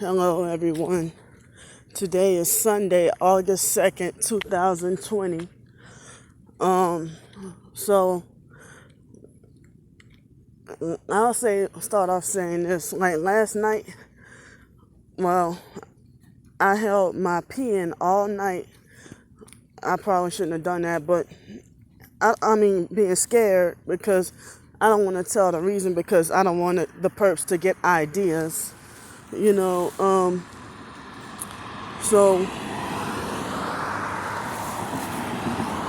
Hello, everyone. Today is Sunday, August 2nd, 2020. So start off saying this. Like last night, well, I held my pee in all night. I probably shouldn't have done that, but I mean, being scared because I don't want to tell the reason because I don't want the perps to get ideas, you know. So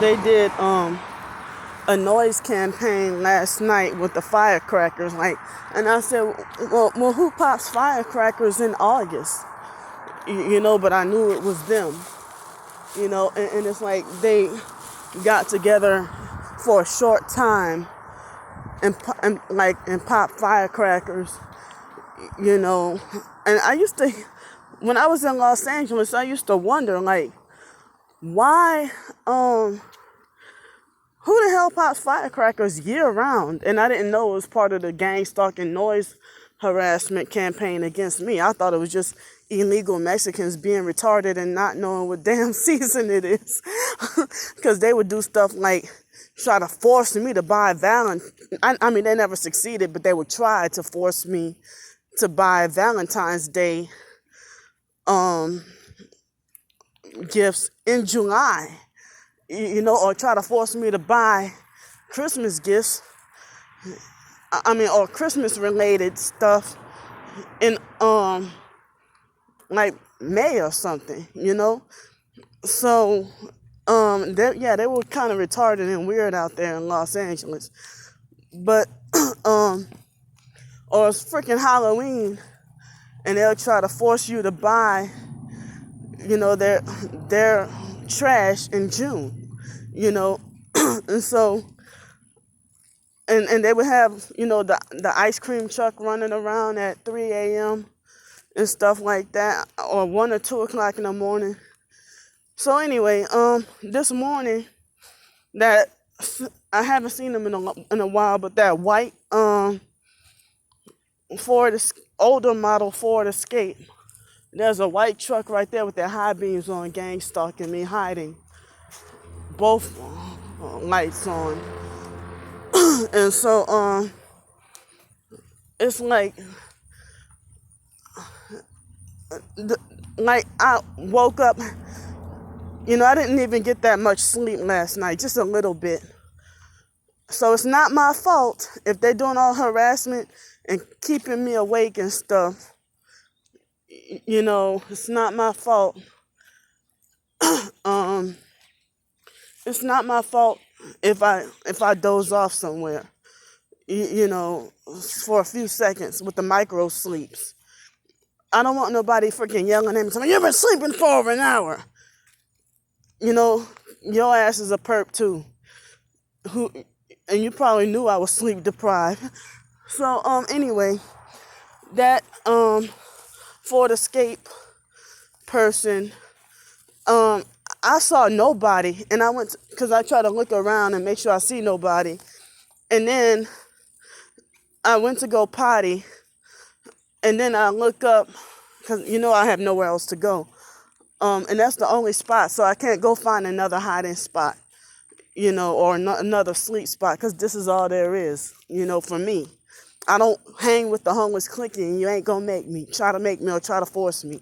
they did a noise campaign last night with the firecrackers, and I said, well, who pops firecrackers in August? But I knew it was them, and it's like they got together for a short time and pop firecrackers, and I used to, when I was in Los Angeles, I used to wonder, why, who the hell pops firecrackers year round? And I didn't know it was part of the gang stalking noise harassment campaign against me. I thought it was just illegal Mexicans being retarded and not knowing what damn season it is. Because they would do stuff like try to force me to buy I mean, they never succeeded, but they would try to force me to buy Valentine's Day gifts in July, or try to force me to buy Christmas gifts, or Christmas related stuff in May or something, So they were kind of retarded and weird out there in Los Angeles. But or it's freaking Halloween and they'll try to force you to buy their trash in June, and so and they would have the ice cream truck running around at 3 a.m. and stuff like that, or 1 or 2 o'clock in the morning. So anyway, this morning, that I haven't seen them in a while, but that white older model Ford Escape. There's a white truck right there with their high beams on, gang stalking me, hiding both lights on. And so it's like I woke up, I didn't even get that much sleep last night, just a little bit. So it's not my fault if they're doing all harassment and keeping me awake and stuff. It's not my fault. It's not my fault if I doze off somewhere, for a few seconds with the micro sleeps. I don't want nobody freaking yelling at me, saying, "You've been sleeping for over an hour." Your ass is a perp too. And you probably knew I was sleep deprived. So anyway, that Ford Escape person, I saw nobody, and I went because I try to look around and make sure I see nobody, and then I went to go potty, and then I look up because I have nowhere else to go, and that's the only spot, so I can't go find another hiding spot, or another sleep spot, because this is all there is, for me. I don't hang with the homeless clique, and you ain't gonna try to make me or try to force me,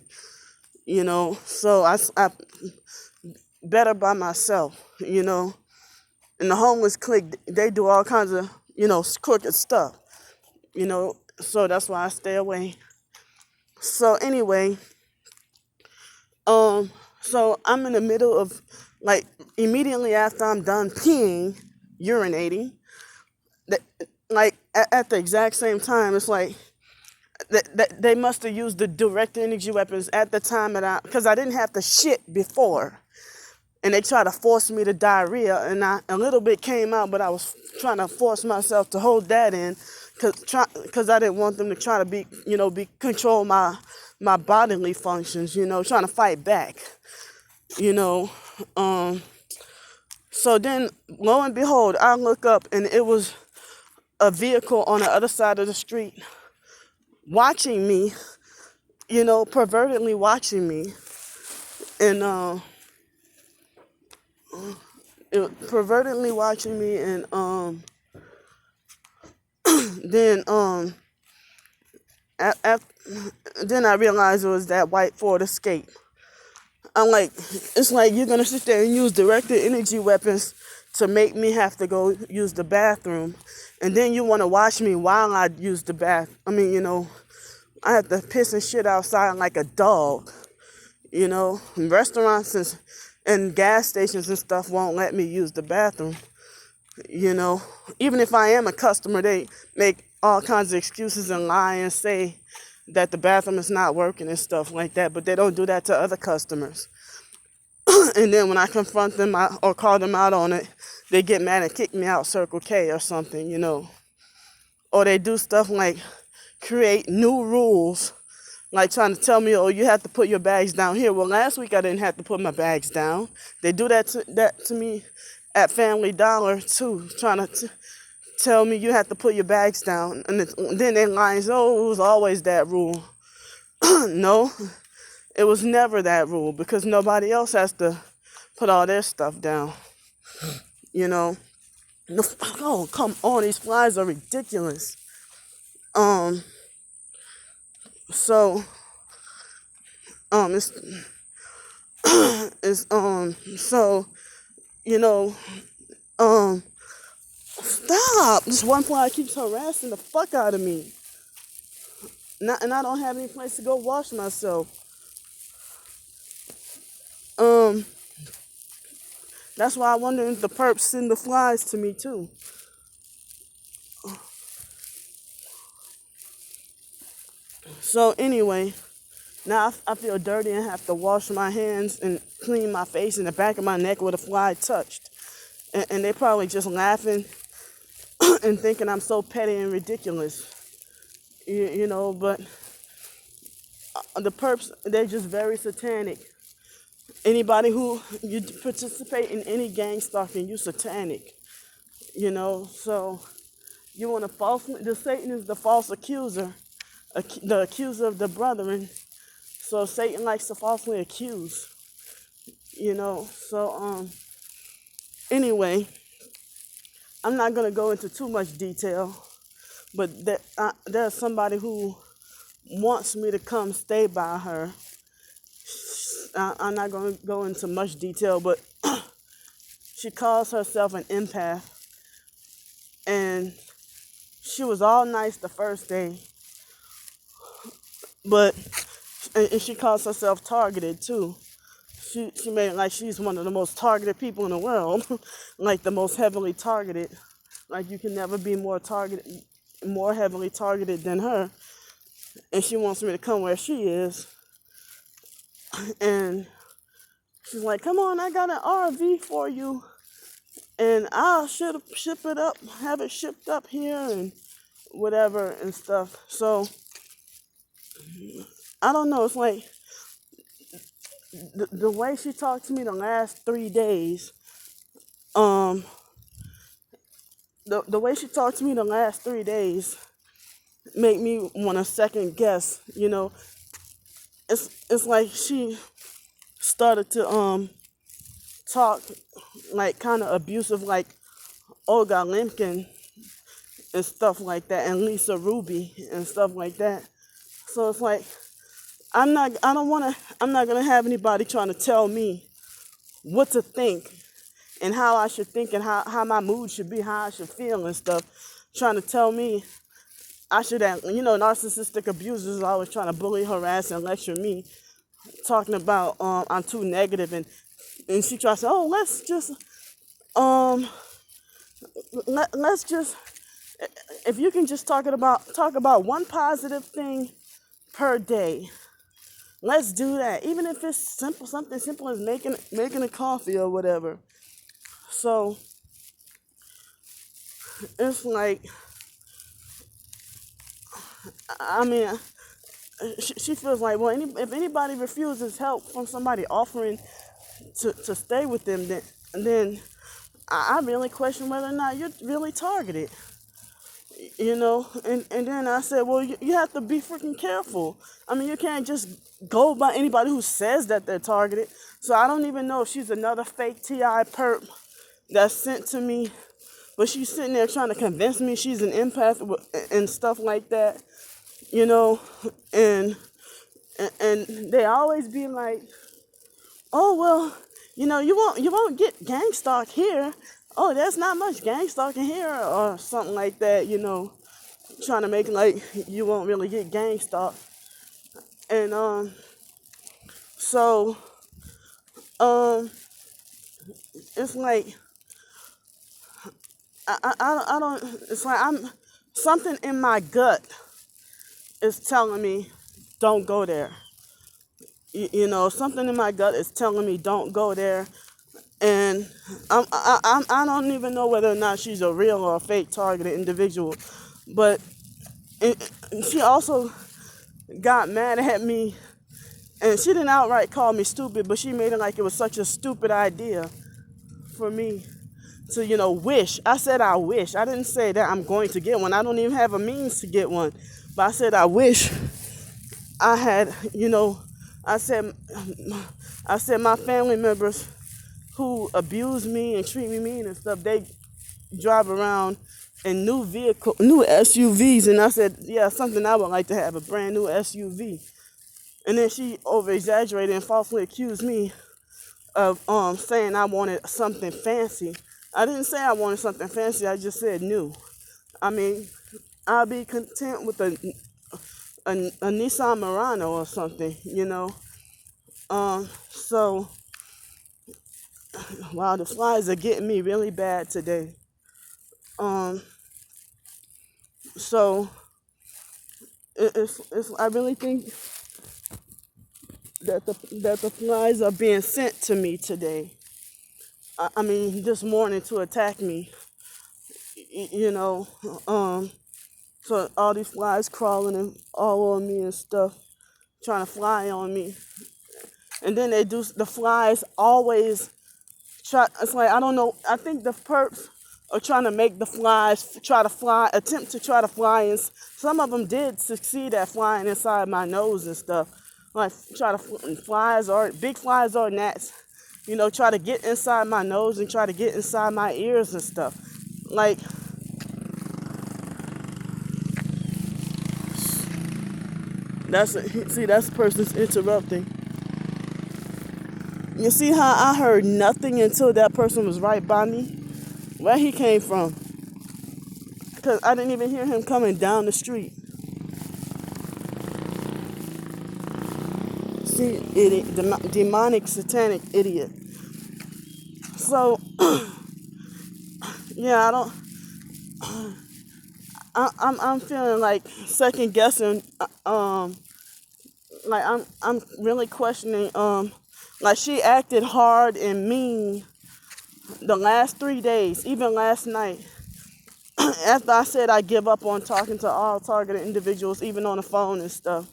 so I better by myself, and the homeless clique, they do all kinds of, crooked stuff, so that's why I stay away. So anyway, so I'm in the middle of, immediately after I'm done peeing, urinating, at the exact same time, it's like they must have used the direct energy weapons at the time because I didn't have to shit before. And they tried to force me to diarrhea, and a little bit came out, but I was trying to force myself to hold that in, because I didn't want them to try to control my bodily functions, trying to fight back, So then, lo and behold, I look up, and it was a vehicle on the other side of the street watching me pervertedly watching me, and pervertedly watching me, and then a- af- then I realized it was that white Ford Escape. I'm like, it's like you're gonna sit there and use directed energy weapons to make me have to go use the bathroom, and then you want to watch me while I use the bath. I mean, I have to piss and shit outside like a dog. Restaurants and gas stations and stuff won't let me use the bathroom. You know, even if I am a customer, they make all kinds of excuses and lie and say that the bathroom is not working and stuff like that, but they don't do that to other customers. And then when I confront them or call them out on it, they get mad and kick me out Circle K or something. Or they do stuff like create new rules, like trying to tell me, oh, you have to put your bags down here. Well, last week I didn't have to put my bags down. They do that to me at Family Dollar too, trying to tell me you have to put your bags down. And then they lie and say, oh, it was always that rule. No, it was never that rule because nobody else has to put all their stuff down. You know, oh, come on, these flies are ridiculous. Um, so it's so you know um stop. This one fly keeps harassing the fuck out of me. And I don't have any place to go wash myself. Um, that's why I wonder if the perps send the flies to me too. So anyway, now I feel dirty and have to wash my hands and clean my face and the back of my neck where the fly touched. And they probably just laughing and thinking I'm so petty and ridiculous. But the perps, they're just very satanic. Anybody who you participate in any gang stalking, you satanic. So you want to falsely, the Satan is the false accuser, the accuser of the brethren. So Satan likes to falsely accuse. So anyway, I'm not gonna go into too much detail, but there's somebody who wants me to come stay by her. I'm not gonna go into much detail, but she calls herself an empath, and she was all nice the first day, but and she calls herself targeted too. She made it like she's one of the most targeted people in the world, like the most heavily targeted. Like you can never be more heavily targeted than her. And she wants me to come where she is. And she's like, come on, I got an RV for you. And I'll ship it up, have it shipped up here and whatever and stuff. So, I don't know. It's like the way she talked to me the last 3 days, the way she talked to me the last 3 days make me want to second guess. It's like she started to talk like kind of abusive, like Olga Limkin and stuff like that, and Lisa Ruby and stuff like that. So it's like I'm not gonna have anybody trying to tell me what to think and how I should think and how my mood should be, how I should feel and stuff. Trying to tell me I should act, narcissistic abusers are always trying to bully, harass, and lecture me, talking about I'm too negative, and she tries to say, oh, let's just if you can just talk about one positive thing per day. Let's do that, even if it's something simple as making a coffee or whatever. So it's like, I mean, she feels like, well, if anybody refuses help from somebody offering to stay with them, then I really question whether or not you're really targeted. And then I said, well, you have to be freaking careful. I mean, you can't just go by anybody who says that they're targeted. So I don't even know if she's another fake TI perp that's sent to me, but she's sitting there trying to convince me she's an empath and stuff like that, you know, and and they always be like, oh well, you won't get gang stalk here. Oh, there's not much gang stalking here, or something like that, trying to make like you won't really get gang stalked. And so um it's like I don't it's like I'm something in my gut is telling me don't go there. Something in my gut is telling me don't go there. And I don't even know whether or not she's a real or a fake targeted individual, but it, she also got mad at me, and she didn't outright call me stupid, but she made it like it was such a stupid idea for me to, wish. I said I wish. I didn't say that I'm going to get one. I don't even have a means to get one, but I said I wish I had, I said, I said my family members who abuse me and treat me mean and stuff, they drive around in new SUVs, and I said, yeah, something I would like to have, a brand new SUV. And then she over exaggerated and falsely accused me of saying I wanted something fancy. I didn't say I wanted something fancy. I just said new. I mean, I'll be content with a Nissan Murano or something, So, wow, the flies are getting me really bad today. Um, so it's I really think that the flies are being sent to me today. I mean, this morning to attack me. y- You know, um, so all these flies crawling and all on me and stuff, trying to fly on me. And then the flies always try. It's like I don't know. I think the perps are trying to make the flies try to fly, attempt to try to fly, and some of them did succeed at flying inside my nose and stuff. Like try to flies or big flies or gnats, try to get inside my nose and try to get inside my ears and stuff. Like that's the person's interrupting. You see how I heard nothing until that person was right by me? Where he came from? Because I didn't even hear him coming down the street. See, idiot, demonic, satanic idiot. So, yeah, I don't. I'm feeling like second guessing. Like I'm really questioning. Like she acted hard and mean the last 3 days, even last night. After I said I give up on talking to all targeted individuals, even on the phone and stuff.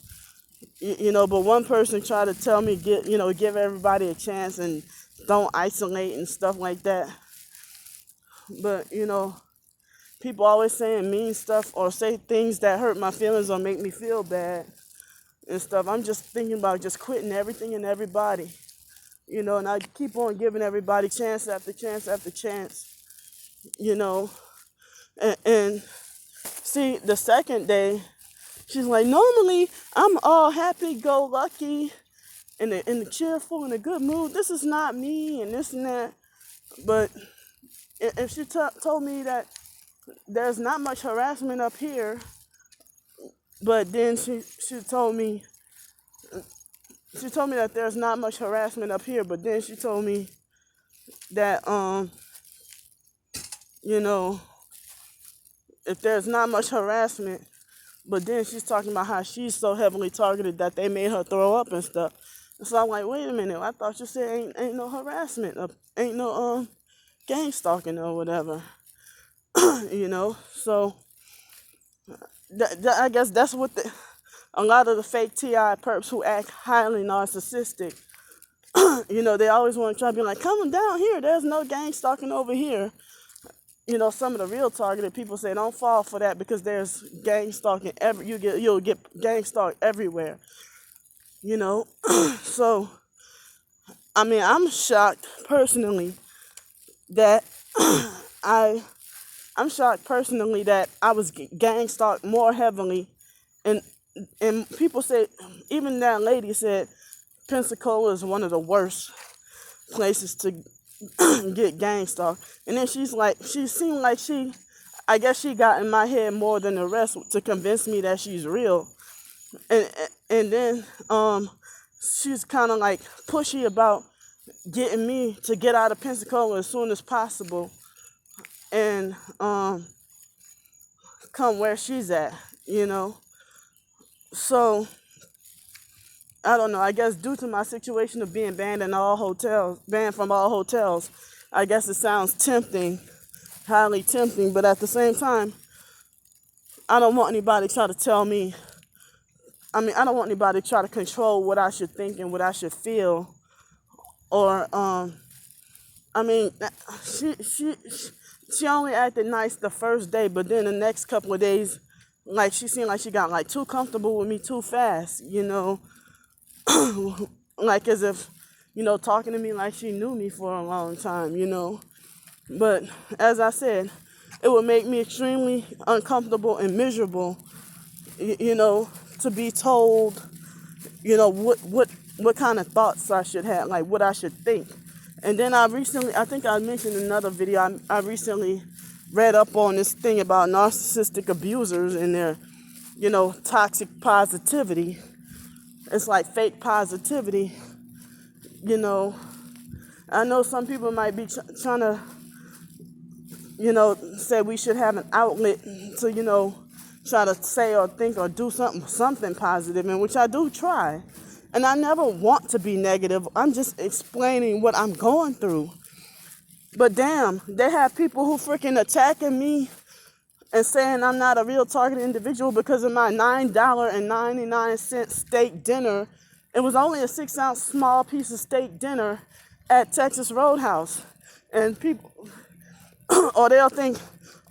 But one person tried to tell me give everybody a chance and don't isolate and stuff like that. But people always saying mean stuff or say things that hurt my feelings or make me feel bad and stuff. I'm just thinking about just quitting everything and everybody, and I keep on giving everybody chance after chance after chance, you know. And see, the second day, she's like, normally I'm all happy, go lucky, in the cheerful, in a good mood. This is not me, and this and that. But if she told me that there's not much harassment up here, but then she told me that there's not much harassment up here, but then she told me that you know if there's not much harassment, but then she's talking about how she's so heavily targeted that they made her throw up and stuff. And so I'm like, wait a minute, I thought you said ain't no harassment, ain't no gang stalking or whatever, So I guess that's what a lot of the fake TI perps who act highly narcissistic, they always want to try to be like, come down here, there's no gang stalking over here. some of the real targeted people say don't fall for that because there's gang stalking you'll get gang stalked everywhere. You know, so I mean, I'm shocked personally that I I'm shocked personally that I was gang stalked more heavily, and people say, even that lady said Pensacola is one of the worst places to get gang stalked. And then she seemed like I guess she got in my head more than the rest to convince me that she's real. And then she's kind of like pushy about getting me to get out of Pensacola as soon as possible and come where she's at, you know. So I don't know. I guess due to my situation of being banned from all hotels, I guess it sounds tempting, highly tempting. But at the same time, I don't want anybody to try to tell me. I mean, I don't want anybody to try to control what I should think and what I should feel. Or, I mean, she only acted nice the first day, but then the next couple of days, like she seemed like she got like too comfortable with me too fast, you know. Like as if, talking to me like she knew me for a long time, you know. But as I said, it would make me extremely uncomfortable and miserable, to be told, what kind of thoughts I should have, like what I should think. And then I think I mentioned in another video, I recently read up on this thing about narcissistic abusers and their, toxic positivity. It's like fake positivity, I know some people might be trying to, say we should have an outlet to, try to say or think or do something positive, and which I do try. And I never want to be negative. I'm just explaining what I'm going through. But damn, they have people who freaking attacking me and saying I'm not a real targeted individual because of my $9.99 steak dinner. It was only a 6-ounce small piece of steak dinner at Texas Roadhouse. And people, or they'll think,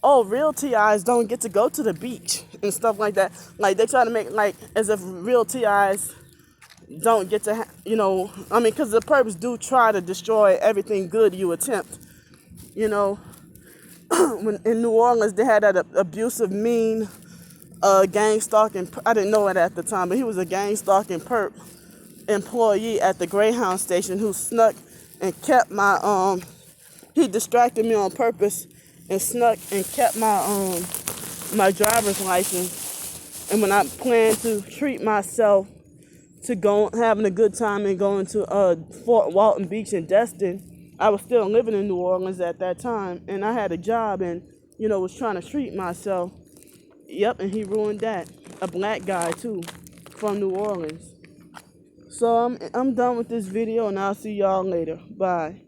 oh, real TIs don't get to go to the beach and stuff like that. Like they try to make like as if real TIs don't get to, because the perps do try to destroy everything good you attempt, When in New Orleans, they had that abusive, mean, gang stalking. I didn't know it at the time, but he was a gang stalking perp employee at the Greyhound station who snuck and kept my He distracted me on purpose and snuck and kept my driver's license. And when I planned to treat myself to go having a good time and going to Fort Walton Beach in Destin, I was still living in New Orleans at that time, and I had a job and, was trying to treat myself. Yep, and he ruined that. A black guy, too, from New Orleans. So I'm done with this video, and I'll see y'all later. Bye.